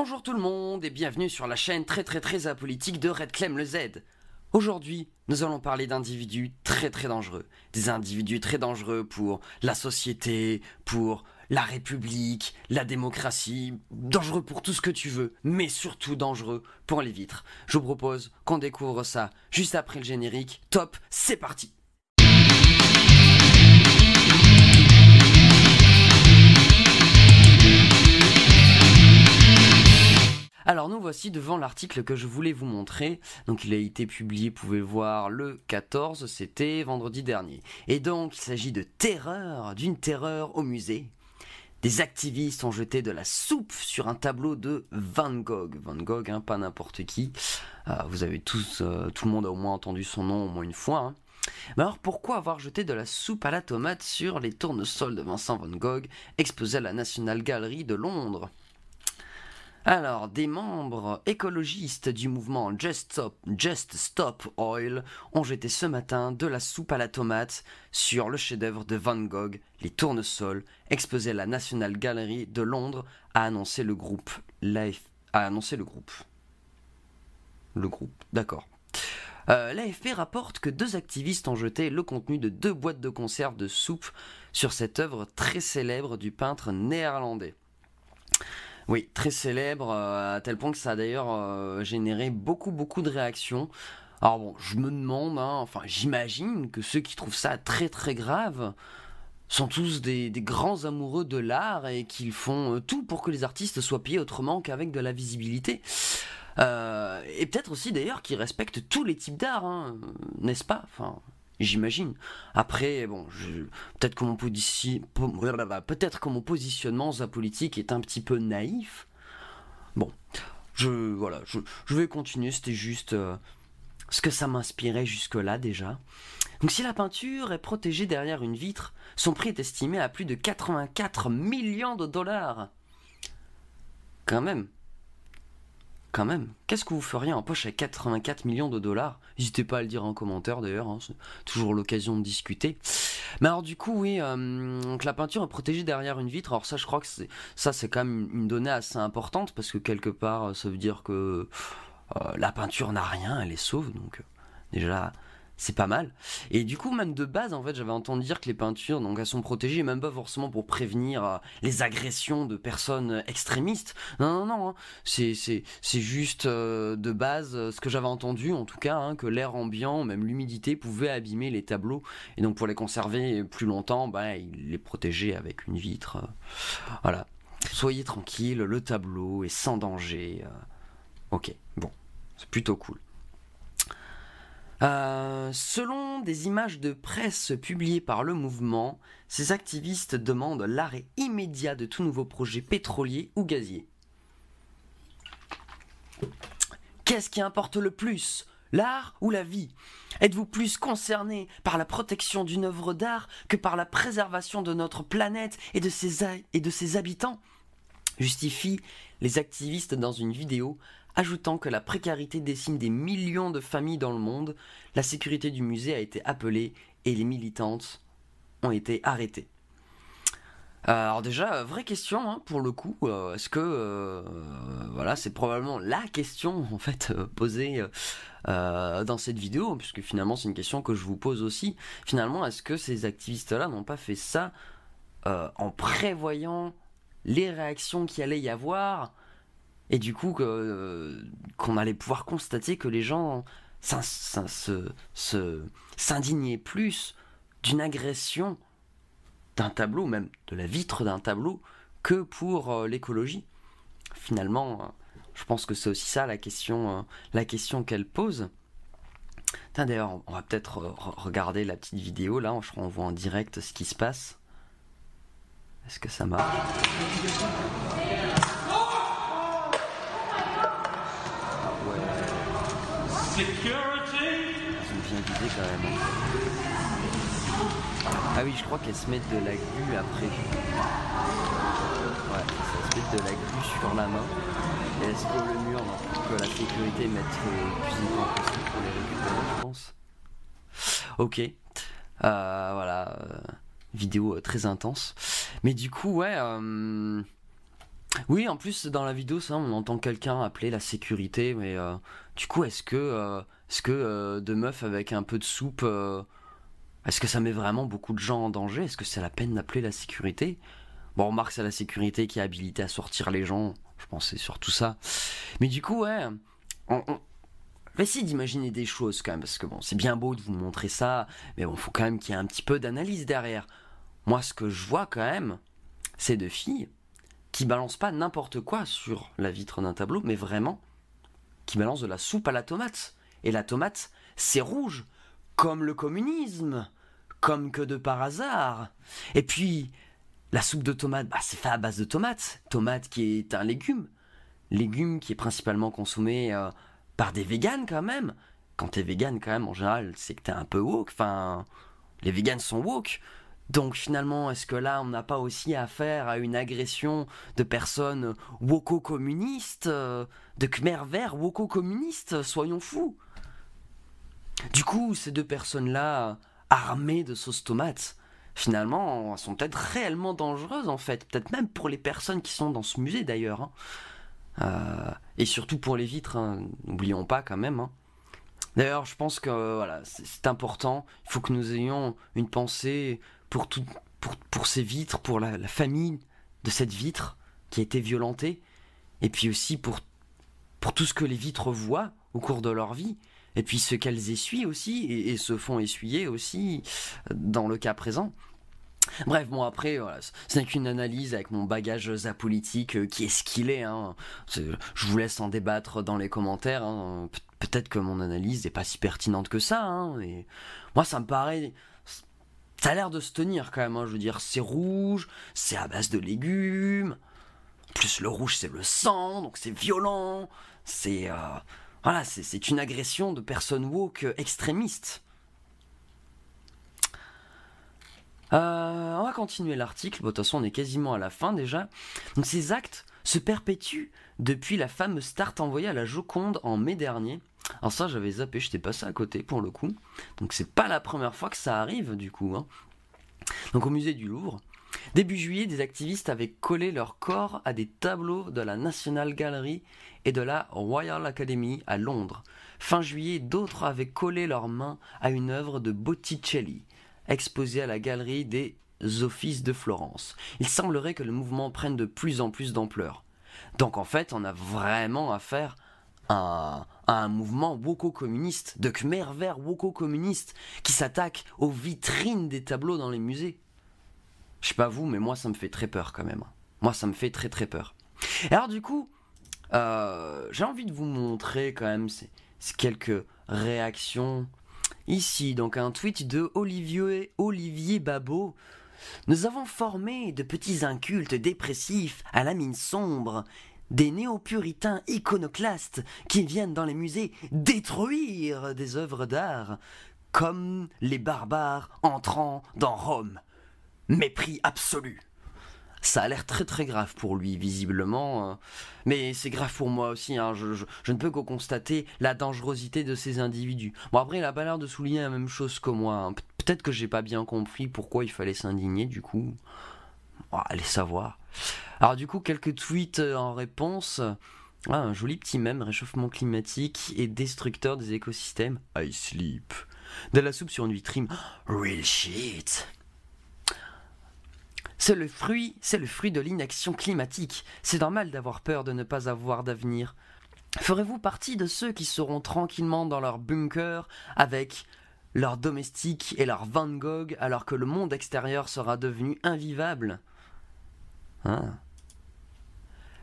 Bonjour tout le monde et bienvenue sur la chaîne très apolitique de Red Clem le Z. Aujourd'hui, nous allons parler d'individus très dangereux. Des individus très dangereux pour la société, pour la République, la démocratie, dangereux pour tout ce que tu veux, mais surtout dangereux pour les vitres. Je vous propose qu'on découvre ça juste après le générique. Top, c'est parti! Alors nous voici devant l'article que je voulais vous montrer. Donc il a été publié, vous pouvez le voir, le 14, c'était vendredi dernier. Et donc il s'agit de terreur, d'une terreur au musée. Des activistes ont jeté de la soupe sur un tableau de Van Gogh. Van Gogh, hein, pas n'importe qui. Vous avez tous, tout le monde a au moins entendu son nom au moins une fois. Hein. Mais alors pourquoi avoir jeté de la soupe à la tomate sur les tournesols de Vincent Van Gogh exposés à la National Gallery de Londres ? Alors, des membres écologistes du mouvement Just Stop Oil ont jeté ce matin de la soupe à la tomate sur le chef-d'œuvre de Van Gogh, les tournesols, exposés à la National Gallery de Londres, a annoncé le groupe. Le groupe, d'accord. L'AFP rapporte que deux activistes ont jeté le contenu de 2 boîtes de conserve de soupe sur cette œuvre très célèbre du peintre néerlandais. Oui, très célèbre, à tel point que ça a d'ailleurs généré beaucoup de réactions. Alors bon, je me demande, enfin j'imagine que ceux qui trouvent ça très grave sont tous des grands amoureux de l'art et qu'ils font tout pour que les artistes soient payés autrement qu'avec de la visibilité. Et peut-être aussi d'ailleurs qu'ils respectent tous les types d'art, hein, n'est-ce pas ? Enfin, j'imagine. Après, bon, peut-être que mon positionnement politique est un petit peu naïf. Bon, je vais continuer. C'était juste ce que ça m'inspirait jusque-là déjà. Donc, si la peinture est protégée derrière une vitre, son prix est estimé à plus de 84 millions de dollars. Quand même, qu'est-ce que vous feriez en poche avec 84 millions de dollars ? N'hésitez pas à le dire en commentaire d'ailleurs, hein, c'est toujours l'occasion de discuter. Mais alors du coup, oui, donc la peinture est protégée derrière une vitre. Alors ça, je crois que c'est quand même une donnée assez importante parce que quelque part, ça veut dire que la peinture n'a rien, elle est sauve, donc déjà... C'est pas mal. Et du coup, même de base, en fait, j'avais entendu dire que les peintures, donc elles sont protégées, même pas forcément pour prévenir les agressions de personnes extrémistes. Non. Hein. C'est juste de base ce que j'avais entendu, en tout cas, hein, que l'air ambiant, même l'humidité, pouvait abîmer les tableaux. Et donc, pour les conserver plus longtemps, il les protégeait avec une vitre. Voilà. Soyez tranquille, le tableau est sans danger. Ok, bon, c'est plutôt cool. Selon des images de presse publiées par le mouvement, ces activistes demandent l'arrêt immédiat de tout nouveau projet pétrolier ou gazier. Qu'est-ce qui importe le plus ? L'art ou la vie ? Êtes-vous plus concerné par la protection d'une œuvre d'art que par la préservation de notre planète et de ses habitants ? Justifient les activistes dans une vidéo, ajoutant que la précarité décime des millions de familles dans le monde, la sécurité du musée a été appelée et les militantes ont été arrêtées. Alors déjà, vraie question, hein, pour le coup, est-ce que, voilà, c'est probablement la question en fait posée dans cette vidéo, puisque finalement c'est une question que je vous pose aussi. Finalement, est-ce que ces activistes-là n'ont pas fait ça en prévoyant les réactions qu'il allait y avoir, et du coup qu'on allait pouvoir constater que les gens s'indignaient plus d'une agression d'un tableau, même de la vitre d'un tableau, que pour l'écologie. Finalement, je pense que c'est aussi ça la question qu'elle pose. D'ailleurs, on va peut-être regarder la petite vidéo, là, je crois qu'on voit en direct ce qui se passe. Est-ce que ça marche ? Ils ont bien visé quand même. Ah oui, je crois qu'elles se mettent de la glu après. Ouais, ça se met de la glu sur la main. Et elles se collent le mur pour que la sécurité mette le plus de temps possible pour les récupérer, je pense. Ok. Voilà. Vidéo très intense. Mais du coup, ouais... Oui, en plus, dans la vidéo, ça, on entend quelqu'un appeler la sécurité, mais du coup, est-ce que deux meufs avec un peu de soupe, est-ce que ça met vraiment beaucoup de gens en danger? Est-ce que c'est la peine d'appeler la sécurité? Bon, on remarque, c'est la sécurité qui est habilitée à sortir les gens, je pense que c'est surtout ça. Mais du coup, ouais, on va essayer d'imaginer des choses quand même, parce que bon, c'est bien beau de vous montrer ça, mais bon, faut quand même qu'il y ait un petit peu d'analyse derrière. Moi, ce que je vois quand même, c'est deux filles qui balancent pas n'importe quoi sur la vitre d'un tableau, mais vraiment qui balancent de la soupe à la tomate. Et la tomate, c'est rouge, comme le communisme, comme que de par hasard. Et puis, la soupe de tomate, bah, c'est fait à base de tomates. Tomate qui est un légume qui est principalement consommé par des véganes quand même. Quand t'es vegan quand même, en général, c'est que t'es un peu woke. Enfin, les véganes sont woke. Donc finalement, est-ce que là, on n'a pas aussi affaire à une agression de personnes woko-communistes, de Khmer vert woko-communistes, soyons fous. Du coup, ces deux personnes-là, armées de sauce tomate, finalement, elles sont peut-être réellement dangereuses en fait, peut-être même pour les personnes qui sont dans ce musée d'ailleurs, hein. Et surtout pour les vitres, hein, n'oublions pas quand même, hein. D'ailleurs, je pense que voilà, c'est important. Il faut que nous ayons une pensée pour, tout, pour ces vitres, pour la famille de cette vitre qui a été violentée, et puis aussi pour tout ce que les vitres voient au cours de leur vie, et puis ce qu'elles essuient aussi, et se font essuyer aussi dans le cas présent. Bref, bon après, voilà, ce n'est qu'une analyse avec mon bagage politique qui est ce qu'il est, hein. Je vous laisse en débattre dans les commentaires, hein. Peut-être que mon analyse n'est pas si pertinente que ça, hein, et moi ça me paraît... Ça a l'air de se tenir quand même, hein. Je veux dire, c'est rouge, c'est à base de légumes, en plus le rouge c'est le sang, donc c'est violent, c'est... voilà, c'est une agression de personnes woke extrémistes. On va continuer l'article. Bon, de toute façon, on est quasiment à la fin déjà. Donc, ces actes se perpétuent depuis la fameuse start envoyée à la Joconde en mai dernier. Alors ça, j'avais zappé, j'étais passé à côté pour le coup. Donc, c'est pas la première fois que ça arrive du coup, hein. Donc, au musée du Louvre, début juillet, des activistes avaient collé leur corps à des tableaux de la National Gallery et de la Royal Academy à Londres. Fin juillet, d'autres avaient collé leurs mains à une œuvre de Botticelli, exposé à la galerie des Offices de Florence. Il semblerait que le mouvement prenne de plus en plus d'ampleur. Donc en fait, on a vraiment affaire à un mouvement woko-communiste, de Khmer vert woko-communiste, qui s'attaque aux vitrines des tableaux dans les musées. Je sais pas vous, mais moi ça me fait très peur quand même. Moi ça me fait très très peur. Et alors du coup, j'ai envie de vous montrer quand même ces quelques réactions. Ici, donc un tweet de Olivier Babot. Nous avons formé de petits incultes dépressifs à la mine sombre, des néo-puritains iconoclastes qui viennent dans les musées détruire des œuvres d'art, comme les barbares entrant dans Rome. Mépris absolu. Ça a l'air très très grave pour lui, visiblement. Mais c'est grave pour moi aussi, hein. Je ne peux que constater la dangerosité de ces individus. Bon, après, il a pas l'air de souligner la même chose que moi, hein. Peut-être que j'ai pas bien compris pourquoi il fallait s'indigner, du coup. Bon, allez savoir. Alors, du coup, quelques tweets en réponse. Ah, un joli petit mème, réchauffement climatique et destructeur des écosystèmes. I sleep. De la soupe sur une vitrine. Real shit. C'est le fruit de l'inaction climatique. C'est normal d'avoir peur de ne pas avoir d'avenir. Ferez-vous partie de ceux qui seront tranquillement dans leur bunker avec leurs domestiques et leurs Van Gogh alors que le monde extérieur sera devenu invivable? Hein?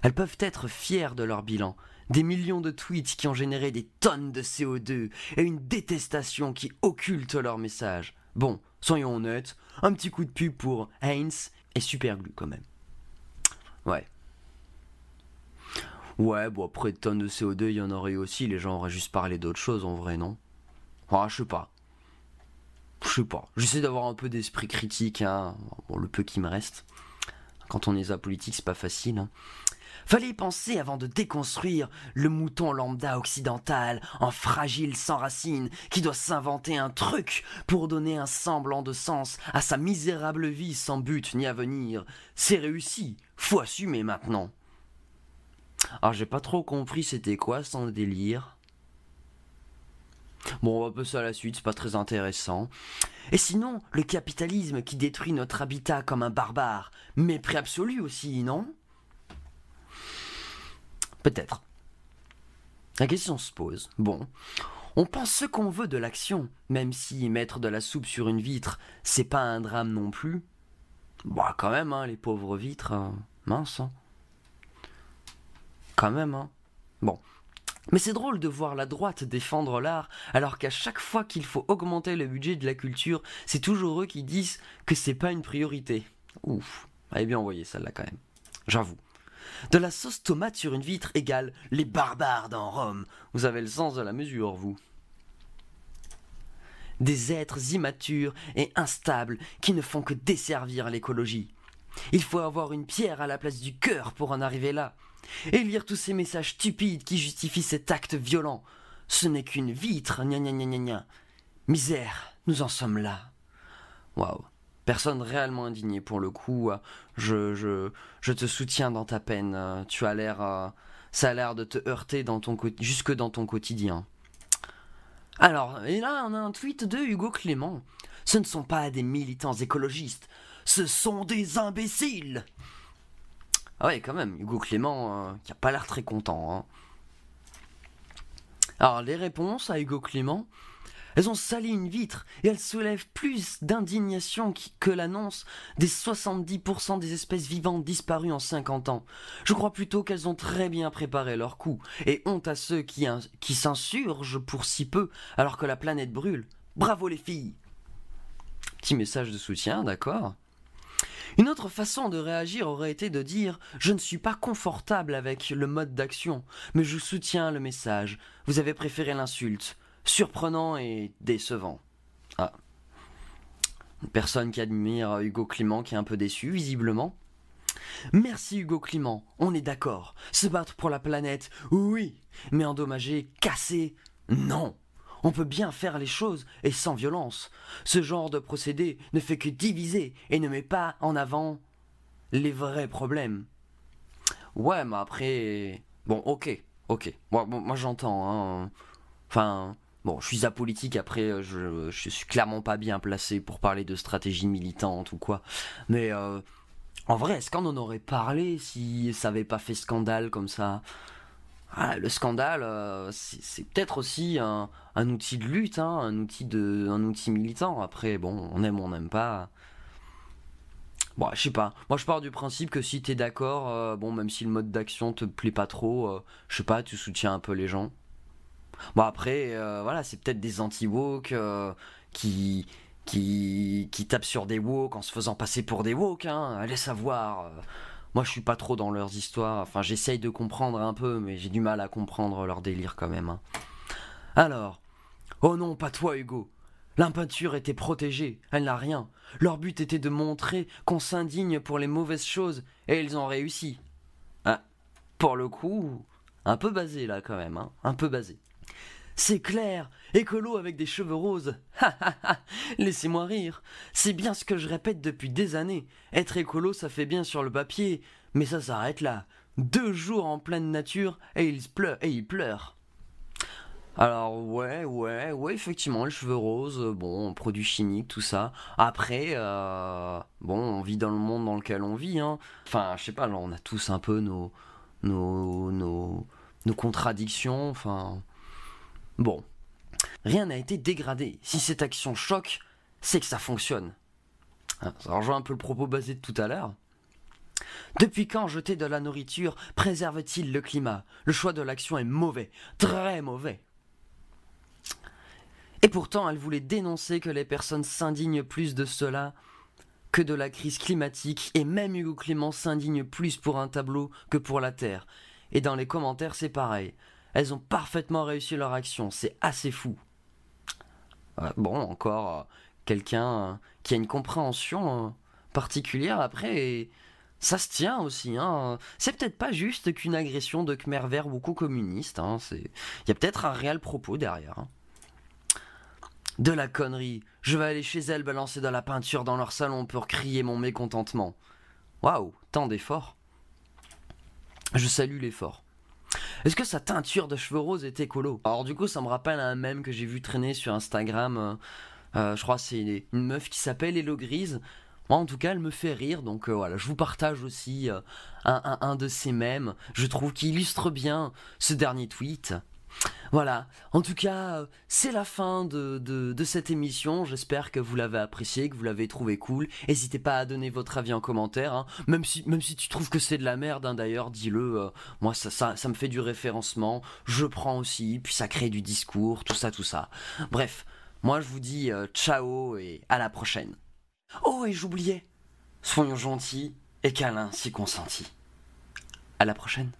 Elles peuvent être fières de leur bilan. Des millions de tweets qui ont généré des tonnes de CO2 et une détestation qui occulte leur message. Bon, soyons honnêtes, un petit coup de pub pour Heinz et Superglue quand même. Ouais. Ouais, bon après tonnes de CO2, il y en aurait aussi, les gens auraient juste parlé d'autre chose en vrai, non? Ah, je sais pas. J'essaie d'avoir un peu d'esprit critique, hein. Bon, le peu qui me reste. Quand on est apolitique, c'est pas facile, hein. Fallait y penser avant de déconstruire le mouton lambda occidental, en fragile sans racines, qui doit s'inventer un truc pour donner un semblant de sens à sa misérable vie sans but ni avenir. C'est réussi, faut assumer maintenant. Alors j'ai pas trop compris c'était quoi son délire. Bon, on va passer à la suite, c'est pas très intéressant. Et sinon, le capitalisme qui détruit notre habitat comme un barbare, mépris absolu aussi, non? Peut-être. La question se pose. Bon, on pense ce qu'on veut de l'action, même si mettre de la soupe sur une vitre, c'est pas un drame non plus. Bon, quand même, hein, les pauvres vitres, mince, hein. Quand même, hein. Bon. Mais c'est drôle de voir la droite défendre l'art, alors qu'à chaque fois qu'il faut augmenter le budget de la culture, c'est toujours eux qui disent que c'est pas une priorité. Ouf, elle est bien envoyée celle-là quand même. J'avoue. De la sauce tomate sur une vitre égale les barbares dans Rome. Vous avez le sens de la mesure, vous. Des êtres immatures et instables qui ne font que desservir l'écologie. Il faut avoir une pierre à la place du cœur pour en arriver là. Et lire tous ces messages stupides qui justifient cet acte violent. Ce n'est qu'une vitre, gna gna gna gna gna. Misère, nous en sommes là. Waouh. Personne réellement indigné pour le coup. Je te soutiens dans ta peine. Tu as l'air, ça a l'air de te heurter jusque dans ton quotidien. Alors, et là, on a un tweet de Hugo Clément. Ce ne sont pas des militants écologistes, ce sont des imbéciles. Ah ouais, quand même, Hugo Clément, qui a pas l'air très content. Hein. Alors, les réponses à Hugo Clément, elles ont sali une vitre et elles soulèvent plus d'indignation que l'annonce des 70% des espèces vivantes disparues en 50 ans. Je crois plutôt qu'elles ont très bien préparé leur coup, et honte à ceux qui s'insurgent pour si peu alors que la planète brûle. Bravo les filles! Petit message de soutien, d'accord. Une autre façon de réagir aurait été de dire « Je ne suis pas confortable avec le mode d'action, mais je soutiens le message. Vous avez préféré l'insulte. Surprenant et décevant. » Ah. Une personne qui admire Hugo Clément qui est un peu déçu, visiblement. Merci Hugo Clément, on est d'accord. Se battre pour la planète, oui. Mais endommager, casser, non. On peut bien faire les choses et sans violence. Ce genre de procédé ne fait que diviser et ne met pas en avant les vrais problèmes. Ouais, mais après... Bon, ok. Bon, moi j'entends, hein. Enfin... Bon, je suis apolitique, après, je suis clairement pas bien placé pour parler de stratégie militante ou quoi. Mais en vrai, est-ce qu'on en aurait parlé si ça avait pas fait scandale comme ça? Ah, le scandale, c'est peut-être aussi un outil de lutte, hein, un outil militant. Après, bon, on aime ou on n'aime pas. Bon, je sais pas. Moi, je pars du principe que si t'es d'accord, bon, même si le mode d'action te plaît pas trop, je sais pas, tu soutiens un peu les gens. Bon après, voilà, c'est peut-être des anti-woke qui, qui tapent sur des woke en se faisant passer pour des woke, hein, allez savoir. Moi je suis pas trop dans leurs histoires, enfin j'essaye de comprendre un peu, mais j'ai du mal à comprendre leur délire quand même. Hein. Alors, oh non, pas toi Hugo. La peinture était protégée, elle n'a rien. Leur but était de montrer qu'on s'indigne pour les mauvaises choses, et ils ont réussi. Ah, pour le coup, un peu basé là quand même, hein, un peu basé. C'est clair, écolo avec des cheveux roses. Ha ha ha, laissez-moi rire. C'est bien ce que je répète depuis des années. Être écolo, ça fait bien sur le papier, mais ça s'arrête là. 2 jours en pleine nature et il pleure. Alors ouais, effectivement, les cheveux roses, bon, produits chimiques, tout ça. Après, bon, on vit dans le monde dans lequel on vit, hein. Enfin, je sais pas, là, on a tous un peu nos contradictions, enfin... Bon, rien n'a été dégradé. Si cette action choque, c'est que ça fonctionne. Ça rejoint un peu le propos basé de tout à l'heure. Depuis quand jeter de la nourriture préserve-t-il le climat? Le choix de l'action est mauvais, très mauvais. Et pourtant, elle voulait dénoncer que les personnes s'indignent plus de cela que de la crise climatique, et même Hugo Clément s'indigne plus pour un tableau que pour la Terre. Et dans les commentaires, c'est pareil. Elles ont parfaitement réussi leur action, c'est assez fou. Bon, encore quelqu'un qui a une compréhension particulière après, et ça se tient aussi. Hein. C'est peut-être pas juste qu'une agression de Khmer vert ou communiste. Hein. Il y a peut-être un réel propos derrière. Hein. De la connerie. Je vais aller chez elles balancer de la peinture dans leur salon pour crier mon mécontentement. Waouh, tant d'efforts. Je salue l'effort. Est-ce que sa teinture de cheveux roses est écolo? Alors du coup, ça me rappelle un mème que j'ai vu traîner sur Instagram. Je crois que c'est une meuf qui s'appelle Hello Grise. Moi, en tout cas, elle me fait rire, donc voilà, je vous partage aussi un de ces mèmes. Je trouve qu'il illustre bien ce dernier tweet. Voilà, en tout cas, c'est la fin de cette émission. J'espère que vous l'avez apprécié, que vous l'avez trouvé cool. N'hésitez pas à donner votre avis en commentaire, hein. Même si tu trouves que c'est de la merde, hein, d'ailleurs, dis-le. Moi, ça me fait du référencement. Je prends aussi, puis ça crée du discours, tout ça, tout ça. Bref, moi, je vous dis ciao et à la prochaine. Oh, et j'oubliais, soyons gentils et câlins si consentis. À la prochaine.